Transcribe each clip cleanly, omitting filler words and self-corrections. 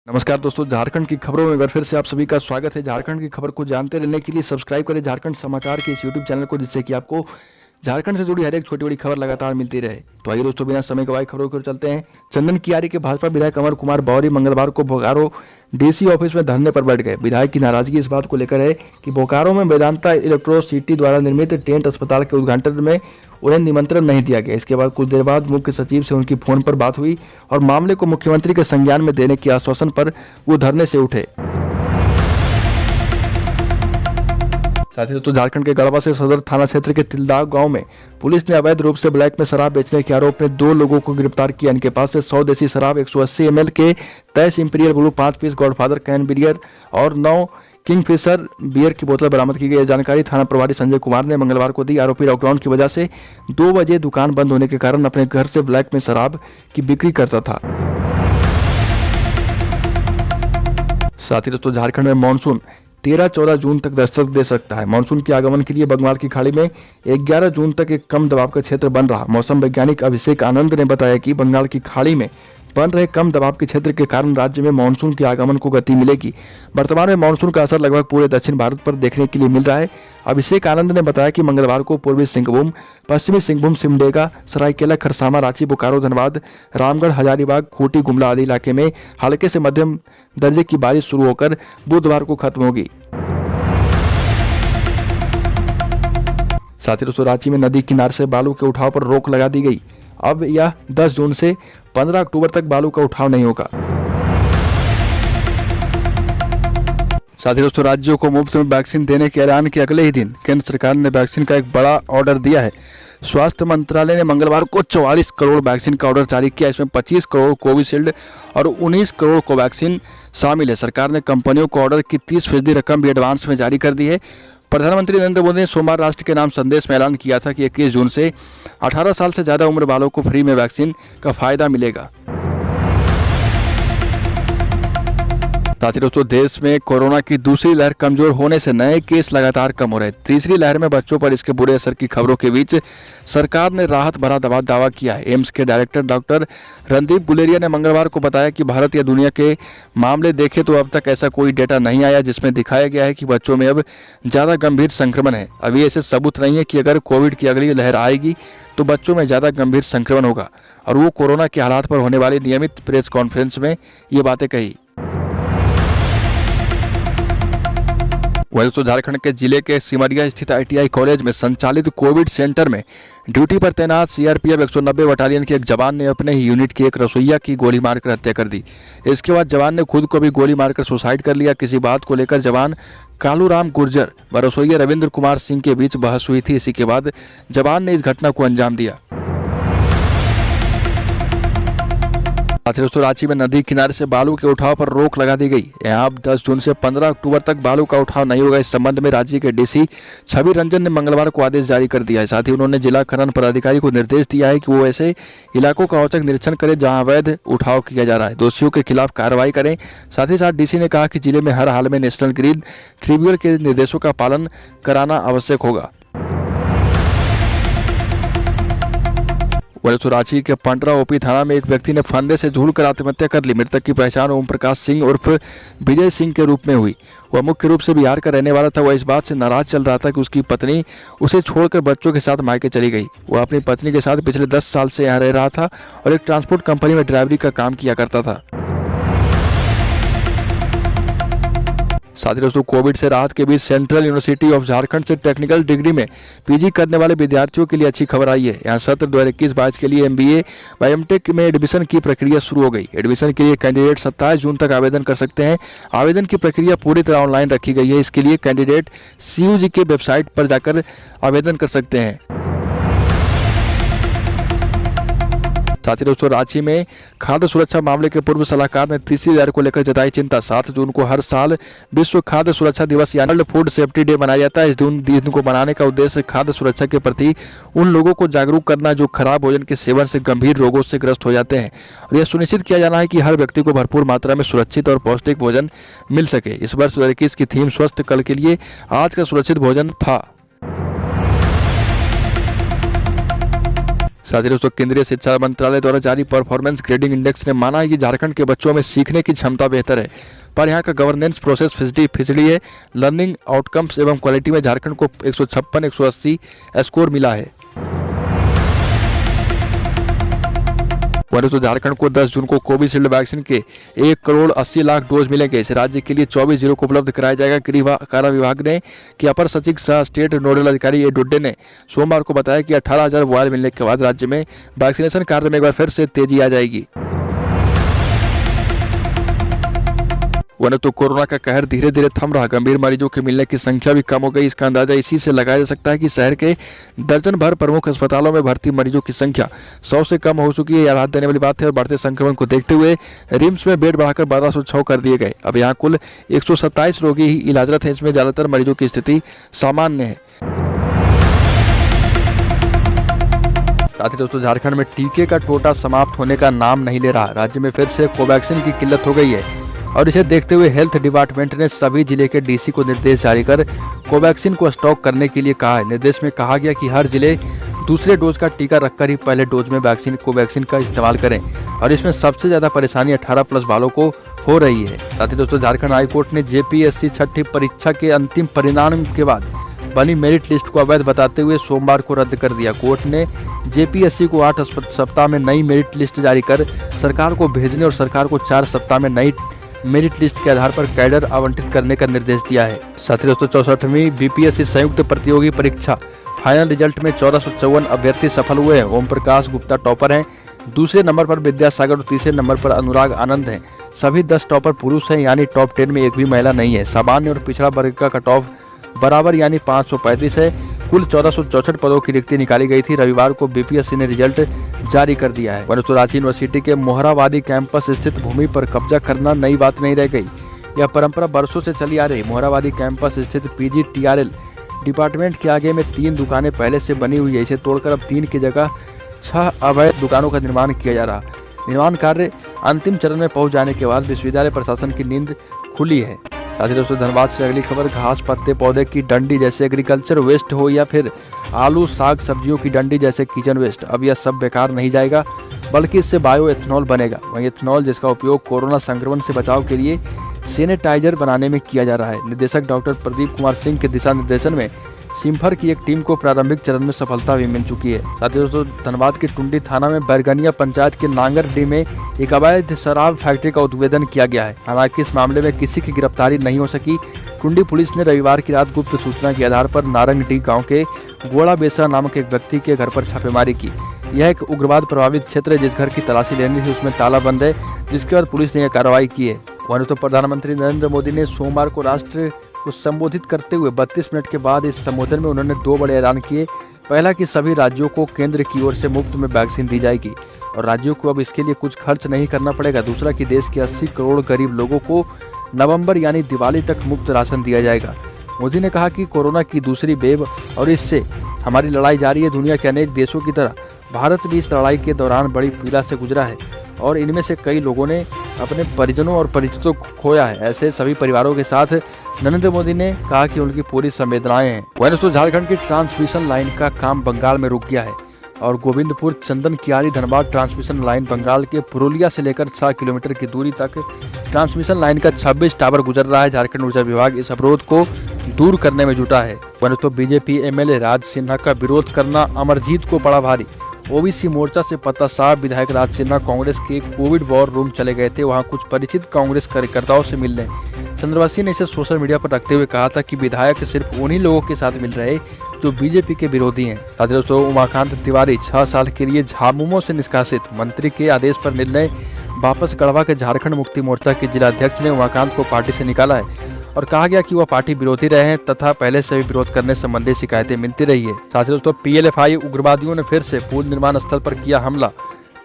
नमस्कार दोस्तों, झारखंड की खबरों में एक बार फिर से आप सभी का स्वागत है। झारखंड की खबर को जानते रहने के लिए सब्सक्राइब करें झारखंड समाचार के इस यूट्यूब चैनल को, जिससे कि आपको झारखंड से जुड़ी हर एक छोटी बड़ी खबर लगातार मिलती रहे। तो आइए दोस्तों, बिना समय गवाए खबरों की ओर चलते हैं। चंदन कियारी के भाजपा विधायक अमर कुमार बौरी मंगलवार को बोकारो डीसी ऑफिस में धरने पर बैठ गए। विधायक की नाराजगी इस बात को लेकर है कि बोकारो में वेदांता इलेक्ट्रोसिटी द्वारा निर्मित टेंट अस्पताल के उद्घाटन में उन्हें निमंत्रण नहीं दिया गया। इसके बाद कुछ देर बाद मुख्य सचिव से उनकी फोन पर बात हुई और मामले को मुख्यमंत्री के संज्ञान में देने के आश्वासन पर वो धरने से उठे। साथ ही दोस्तों, झारखंड के गढ़वा से सदर थाना क्षेत्र के तिलदाग गांव में पुलिस ने अवैध रूप से ब्लैक में शराब बेचने के आरोप में 2 लोगों को गिरफ्तार किया। इनके पास से 100 देसी शराब, 180 ml के तैस Imperial Blue, 5 piece Godfather can beer और 9 किंगफिशर बियर की बोतल बरामद की गई। जानकारी थाना प्रभारी संजय कुमार ने मंगलवार को दी। आरोपी लॉकडाउन की वजह से 2 बजे दुकान बंद होने के कारण अपने घर से ब्लैक में शराब की बिक्री करता था। साथ ही दोस्तों, झारखंड में मानसून 13-14 जून तक दस्तक दे सकता है। मानसून के आगमन के लिए बंगाल की खाड़ी में 11 जून तक एक कम दबाव का क्षेत्र बन रहा। मौसम वैज्ञानिक अभिषेक आनंद ने बताया कि बंगाल की खाड़ी में बन रहे कम दबाव के क्षेत्र के कारण राज्य में मानसून के आगमन को गति मिलेगी। वर्तमान में मानसून का असर लगभग पूरे दक्षिण भारत पर देखने के लिए मिल रहा है। अभिषेक आनंद ने बताया कि मंगलवार को पूर्वी सिंहभूम, पश्चिमी सिंहभूम, सिमडेगा, सरायकेला, खरसावा, रांची, बोकारो, धनबाद, रामगढ़, हजारीबाग, खूंटी, गुमला आदि इलाके में हल्के से मध्यम दर्जे की बारिश शुरू होकर बुधवार को खत्म होगी। साथ ही दोस्तों, रांची में नदी किनारे से बालू के उठाव पर रोक लगा दी गई। अब यह 10 जून से 15 अक्टूबर तक बालू का उठाव नहीं होगा। साथ ही दोस्तों, राज्यों को मुफ्त में वैक्सीन देने के ऐलान के अगले ही दिन केंद्र सरकार ने वैक्सीन का एक बड़ा ऑर्डर दिया है। स्वास्थ्य मंत्रालय ने मंगलवार को 44 करोड़ वैक्सीन का ऑर्डर जारी किया। इसमें 25 करोड़ कोविशील्ड और 19 करोड़ कोवैक्सीन शामिल है। सरकार ने कंपनियों को ऑर्डर की 30% रकम भी एडवांस में जारी कर दी है। प्रधानमंत्री नरेंद्र मोदी ने सोमवार राष्ट्र के नाम संदेश में ऐलान किया था कि 21 जून से 18 साल से ज़्यादा उम्र वालों को फ्री में वैक्सीन का फायदा मिलेगा। साथ ही दोस्तों, देश में कोरोना की दूसरी लहर कमजोर होने से नए केस लगातार कम हो रहे। तीसरी लहर में बच्चों पर इसके बुरे असर की खबरों के बीच सरकार ने राहत भरा दावा किया है। एम्स के डायरेक्टर डॉक्टर रणदीप गुलेरिया ने मंगलवार को बताया कि भारत या दुनिया के मामले देखें तो अब तक ऐसा कोई डेटा नहीं आया जिसमें दिखाया गया है कि बच्चों में अब ज़्यादा गंभीर संक्रमण है। अभी ऐसे सबूत नहीं है कि अगर कोविड की अगली लहर आएगी तो बच्चों में ज़्यादा गंभीर संक्रमण होगा। और वो कोरोना के हालात पर होने वाली नियमित प्रेस कॉन्फ्रेंस में ये बातें कही। वहीं तो झारखंड के जिले के सिमरिया स्थित ITI कॉलेज में संचालित कोविड सेंटर में ड्यूटी पर तैनात CRPF 190 बटालियन के एक जवान ने अपने ही यूनिट की एक रसोइया की गोली मारकर हत्या कर दी। इसके बाद जवान ने खुद को भी गोली मारकर सुसाइड कर लिया। किसी बात को लेकर जवान कालूराम गुर्जर व रसोइया रविंद्र कुमार सिंह के बीच बहस हुई थी। इसी के बाद जवान ने इस घटना को अंजाम दिया। दोस्तों, रांची में नदी किनारे से बालू के उठाव पर रोक लगा दी गई। यहाँ अब 10 जून से 15 अक्टूबर तक बालू का उठाव नहीं होगा। इस संबंध में राज्य के DC छवि रंजन ने मंगलवार को आदेश जारी कर दिया है। साथ ही उन्होंने जिला खनन पदाधिकारी को निर्देश दिया है कि वो ऐसे इलाकों का औचक निरीक्षण करें जहां अवैध उठाव किया जा रहा है, दोषियों के खिलाफ कार्रवाई करें। साथ ही साथ DC ने कहा कि जिले में हर हाल में नेशनल ग्रीन ट्रिब्यूनल के निर्देशों का पालन कराना आवश्यक होगा। वहीं तो रांची के पंडरा OP थाना में एक व्यक्ति ने फंदे से झूलकर आत्महत्या कर ली। मृतक की पहचान ओम प्रकाश सिंह उर्फ विजय सिंह के रूप में हुई। वह मुख्य रूप से बिहार का रहने वाला था। वह इस बात से नाराज चल रहा था कि उसकी पत्नी उसे छोड़कर बच्चों के साथ मायके चली गई। वह अपनी पत्नी के साथ पिछले 10 साल से यहाँ रह रहा था और एक ट्रांसपोर्ट कंपनी में ड्राइवरी का काम किया करता था। साथ ही दोस्तों, कोविड से राहत के बीच सेंट्रल यूनिवर्सिटी ऑफ झारखंड से टेक्निकल डिग्री में PG करने वाले विद्यार्थियों के लिए अच्छी खबर आई है। यहाँ सत्र 2021-22 के लिए MBA व MTech में एडमिशन की प्रक्रिया शुरू हो गई। एडमिशन के लिए कैंडिडेट 27 जून तक आवेदन कर सकते हैं। आवेदन की प्रक्रिया पूरी तरह ऑनलाइन रखी गई है। इसके लिए कैंडिडेट CUG के वेबसाइट पर जाकर आवेदन कर सकते हैं। साथ ही दोस्तों, रांची में खाद्य सुरक्षा मामले के पूर्व सलाहकार ने तीसरी लहर को लेकर जताई चिंता। 7 जून को हर साल विश्व खाद्य सुरक्षा दिवस यानी वर्ल्ड फूड सेफ्टी डे मनाया जाता है। इस दिन को मनाने का उद्देश्य खाद्य सुरक्षा के प्रति उन लोगों को जागरूक करना जो खराब भोजन के सेवन से गंभीर रोगों से ग्रस्त हो जाते हैं, और यह सुनिश्चित किया जाना है कि हर व्यक्ति को भरपूर मात्रा में सुरक्षित और पौष्टिक भोजन मिल सके। इस वर्ष 2021 की थीम स्वस्थ कल के लिए आज का सुरक्षित भोजन था। साथ ही दोस्तों केंद्रीय शिक्षा मंत्रालय द्वारा जारी परफॉर्मेंस ग्रेडिंग इंडेक्स ने माना है कि झारखंड के बच्चों में सीखने की क्षमता बेहतर है, पर यहाँ का गवर्नेंस प्रोसेस फिसड़ी है। लर्निंग आउटकम्स एवं क्वालिटी में झारखंड को 156-180 स्कोर मिला है। वहीं तो झारखंड को 10 जून को कोविशील्ड वैक्सीन के 1,80,00,000 डोज मिलेंगे। इसे राज्य के लिए 24 जिलों को उपलब्ध कराया जाएगा। गृह कारा विभाग ने कि अपर सचिव सह स्टेट नोडल अधिकारी ए डोड्डे ने सोमवार को बताया कि 18,000 वायल मिलने के बाद राज्य में वैक्सीनेशन कार्य में एक बार फिर से तेजी आ जाएगी। वहीं तो कोरोना का कहर धीरे धीरे थम रहा। गंभीर मरीजों के मिलने की संख्या भी कम हो गई। इसका अंदाजा इसी से लगाया जा सकता है कि शहर के दर्जन भर प्रमुख अस्पतालों में भर्ती मरीजों की संख्या 100 से कम हो चुकी है। यह राहत देने वाली बात है और बढ़ते संक्रमण को देखते हुए रिम्स में बेड बढ़ाकर 1206 कर दिए गए। अब यहाँ कुल 127 रोगी ही इलाजरत हैं। इसमें ज्यादातर मरीजों की स्थिति सामान्य है। साथ ही दोस्तों झारखंड में टीके का टोटा समाप्त होने का नाम नहीं ले रहा। राज्य में फिर से कोवैक्सीन की किल्लत हो गई है और इसे देखते हुए हेल्थ डिपार्टमेंट ने सभी जिले के डीसी को निर्देश जारी कर कोवैक्सीन को स्टॉक करने के लिए कहा है। निर्देश में कहा गया कि हर जिले दूसरे डोज का टीका रखकर ही पहले डोज में कोवैक्सीन का इस्तेमाल करें और इसमें सबसे ज्यादा परेशानी 18+ वालों को हो रही है। साथ ही दोस्तों झारखंड हाईकोर्ट ने जेपीएससी छठी परीक्षा के अंतिम परिणाम के बाद बनी मेरिट लिस्ट को अवैध बताते हुए सोमवार को रद्द कर दिया। कोर्ट ने जेपीएससी को 8 सप्ताह में नई मेरिट लिस्ट जारी कर सरकार को भेजने और सरकार को 4 सप्ताह में नई मेरिट लिस्ट के आधार पर कैडर आवंटित करने का निर्देश दिया है। साथ ही दोस्तों 64वीं बीपीएससी संयुक्त प्रतियोगी परीक्षा फाइनल रिजल्ट में 1454 अभ्यर्थी सफल हुए हैं। ओम प्रकाश गुप्ता टॉपर हैं, दूसरे नंबर पर विद्यासागर और तीसरे नंबर पर अनुराग आनंद हैं। सभी 10 टॉपर पुरुष हैं, यानी टॉप 10 में एक भी महिला नहीं है। सामान्य और पिछड़ा वर्ग का कट ऑफ बराबर यानी 535 है। कुल 1464 पदों की रिक्ति निकाली गई थी। रविवार को बीपीएससी ने रिजल्ट जारी कर दिया है। वहीं तो रांची यूनिवर्सिटी के मोहराबादी कैंपस स्थित भूमि पर कब्जा करना नई बात नहीं रह गई। यह परंपरा बरसों से चली आ रही। मोहराबादी कैंपस स्थित पीजीटीआरएल डिपार्टमेंट के आगे में 3 दुकानें पहले से बनी हुई है। इसे तोड़कर अब 3 की जगह 6 अवैध दुकानों का निर्माण किया जा रहा। निर्माण कार्य अंतिम चरण में पहुंच जाने के बाद विश्वविद्यालय प्रशासन की नींद खुली है। साथ ही दोस्तों धनबाद से अगली खबर, घास पत्ते पौधे की डंडी जैसे एग्रीकल्चर वेस्ट हो या फिर आलू साग सब्जियों की डंडी जैसे किचन वेस्ट, अब यह सब बेकार नहीं जाएगा बल्कि इससे बायो एथेनॉल बनेगा। वहीं एथेनॉल जिसका उपयोग कोरोना संक्रमण से बचाव के लिए सैनिटाइजर बनाने में किया जा रहा है। निदेशक डॉक्टर प्रदीप कुमार सिंह के दिशा निर्देशन में सिम्फर की एक टीम को प्रारंभिक चरण में सफलता भी मिल चुकी है। साथ ही दोस्तों धनबाद के टुंडी थाना में बैरगनिया पंचायत के नांगरडी में एक अवैध शराब फैक्ट्री का उद्भेदन किया गया है। हालांकि इस मामले में किसी की गिरफ्तारी नहीं हो सकी। टुंडी पुलिस ने रविवार की रात गुप्त सूचना के आधार पर नारंगडी गांव के गोड़ा बेसरा नामक एक व्यक्ति के घर पर छापेमारी की। यह एक उग्रवाद प्रभावित क्षेत्र है। जिस घर की तलाशी लेनी थी उसमें ताला बंद है, जिसके बाद पुलिस ने यह कार्रवाई की है। वहीं तो प्रधानमंत्री नरेंद्र मोदी ने सोमवार को राष्ट्र को संबोधित करते हुए 32 मिनट के बाद इस संबोधन में उन्होंने 2 बड़े ऐलान किए। पहला कि सभी राज्यों को केंद्र की ओर से मुफ्त में वैक्सीन दी जाएगी और राज्यों को अब इसके लिए कुछ खर्च नहीं करना पड़ेगा। दूसरा कि देश के 80 करोड़ गरीब लोगों को नवंबर यानी दिवाली तक मुफ्त राशन दिया जाएगा। मोदी ने कहा कि कोरोना की दूसरी वेव और इससे हमारी लड़ाई जारी है। दुनिया के अनेक देशों की तरह भारत भी इस लड़ाई के दौरान बड़ी पीड़ा से गुजरा है और इनमें से कई लोगों ने अपने परिजनों और परिचितों को खोया है। ऐसे सभी परिवारों के साथ नरेंद्र मोदी ने कहा कि उनकी पूरी संवेदनाएं हैं। वहीं दोस्तों झारखंड की ट्रांसमिशन लाइन का काम बंगाल में रुक गया है और गोविंदपुर चंदन कियारी धनबाद ट्रांसमिशन लाइन बंगाल के पुरुलिया से लेकर 6 किलोमीटर की दूरी तक ट्रांसमिशन लाइन का 26 टावर गुजर रहा है। झारखंड ऊर्जा विभाग इस अवरोध को दूर करने में जुटा है। वहीं तो बीजेपी एमएलए राज सिन्हा का विरोध करना अमरजीत को पड़ा भारी। ओबीसी मोर्चा से पता साहब विधायक राज सिन्हा कांग्रेस के कोविड वॉर रूम चले गए थे। वहां कुछ परिचित कांग्रेस कार्यकर्ताओं से मिलने चंद्रवासी ने इसे सोशल मीडिया पर रखते हुए कहा था कि विधायक सिर्फ उन्हीं लोगों के साथ मिल रहे जो बीजेपी के विरोधी हैं। साथ ही दोस्तों उमाकांत तिवारी 6 साल के लिए झामुमो से निष्कासित, मंत्री के आदेश पर निर्णय वापस गढ़वा के झारखंड मुक्ति मोर्चा के जिलाध्यक्ष ने उमाकांत को पार्टी से निकाला है और कहा गया कि वह पार्टी विरोधी रहे हैं तथा पहले से भी विरोध करने संबंधी शिकायतें मिलती रही है। साथ ही दोस्तों पीएलएफआई उग्रवादियों ने फिर से पुल निर्माण स्थल पर किया हमला,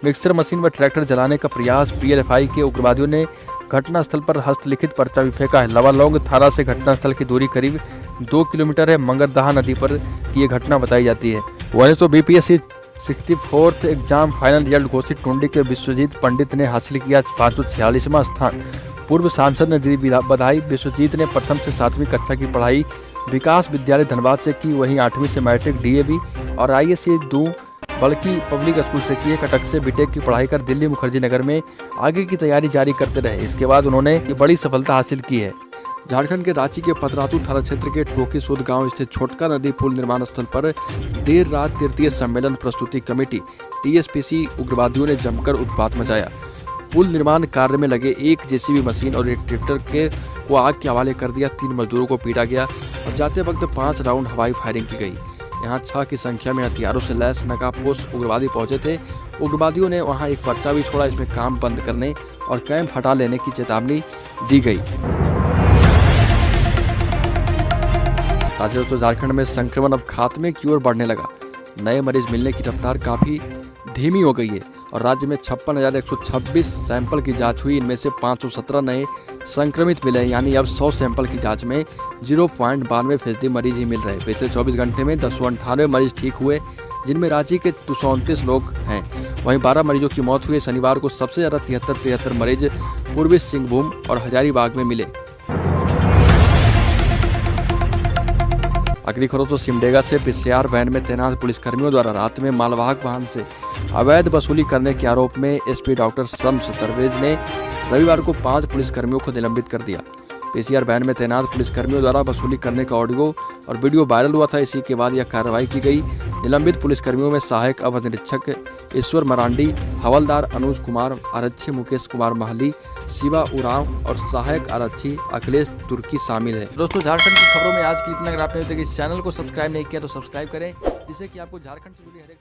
मिक्सर मशीन व ट्रैक्टर जलाने का प्रयास। पीएलएफआई के उग्रवादियों ने घटनास्थल पर हस्तलिखित पर्चा भी फेंका है। लवालौंग थाना से घटनास्थल की दूरी करीब 2 किलोमीटर है। मंगरदहा नदी पर यह घटना बताई जाती है। वहीं तो BPSC 64th exam final result घोषित। टुंडी के विश्वजीत पंडित ने हासिल किया 546वां स्थान। पूर्व सांसद ने दी बधाई। विश्वजीत ने प्रथम से 7वीं कक्षा की पढ़ाई विकास विद्यालय धनबाद से की। वहीं 8वीं से मैट्रिक, डीएवी और आईएससी 2 बल्कि पब्लिक स्कूल से किए। कटक से बीटेक की पढ़ाई कर दिल्ली मुखर्जी नगर में आगे की तैयारी जारी करते रहे। इसके बाद उन्होंने ये बड़ी सफलता हासिल की है। झारखंड के रांची के पतरातू थाना क्षेत्र के टोकीसोद गांव स्थित छोटका नदी पुल निर्माण स्थल पर देर रात तृतीय सम्मेलन प्रस्तुति कमेटी टीएसपीसी उग्रवादियों ने जमकर उत्पात मचाया। पुल निर्माण कार्य में लगे एक जेसीबी मशीन और एक ट्रैक्टर को आग के हवाले कर दिया। 3 मजदूरों को पीटा गया और जाते वक्त 5 राउंड हवाई फायरिंग की गई। यहाँ 6 की संख्या में हथियारों से लैस नकाबपोश उग्रवादी पहुंचे थे। उग्रवादियों ने वहां एक पर्चा भी छोड़ा। इसमें काम बंद करने और कैंप हटा लेने की चेतावनी दी गई। दोस्तों, झारखंड में संक्रमण अब खात्मे की ओर बढ़ने लगा। नए मरीज मिलने की रफ्तार काफी धीमी हो गई है और राज्य में 56,126 सैंपल की जांच हुई। इनमें से 517 नए संक्रमित मिले, यानी अब 100 सैंपल की जांच में 0.92% मरीज ही मिल रहे। पिछले 24 घंटे में 1098 मरीज ठीक हुए, जिनमें रांची के 229 लोग हैं। वहीं 12 मरीजों की मौत हुई। शनिवार को सबसे ज्यादा 73 मरीज पूर्वी सिंहभूम और हजारीबाग में मिले। अगली खबर तो सिमडेगा से पीसीआर वैन में तैनात पुलिसकर्मियों द्वारा रात में मालवाहक वाहन से अवैध वसूली करने के आरोप में एसपी डॉक्टर शम्स दरवेज ने रविवार को 5 पुलिसकर्मियों को निलंबित कर दिया। पीसीआर वैन में तैनात पुलिसकर्मियों द्वारा वसूली करने का ऑडियो और वीडियो वायरल हुआ था। इसी के बाद यह कार्रवाई की गई। निलंबित पुलिसकर्मियों में सहायक अवर निरीक्षक ईश्वर मरांडी, हवलदार अनुज कुमार, आरक्षी मुकेश कुमार महली, शिवा उरांव और सहायक आरक्षी अखिलेश तुर्की शामिल है। दोस्तों, झारखंड की खबरों में आज की इतना। अगर आपने अभी तक इस चैनल को सब्सक्राइब नहीं किया तो सब्सक्राइब करें, जिससे कि आपको झारखंड से जुड़ी हर एक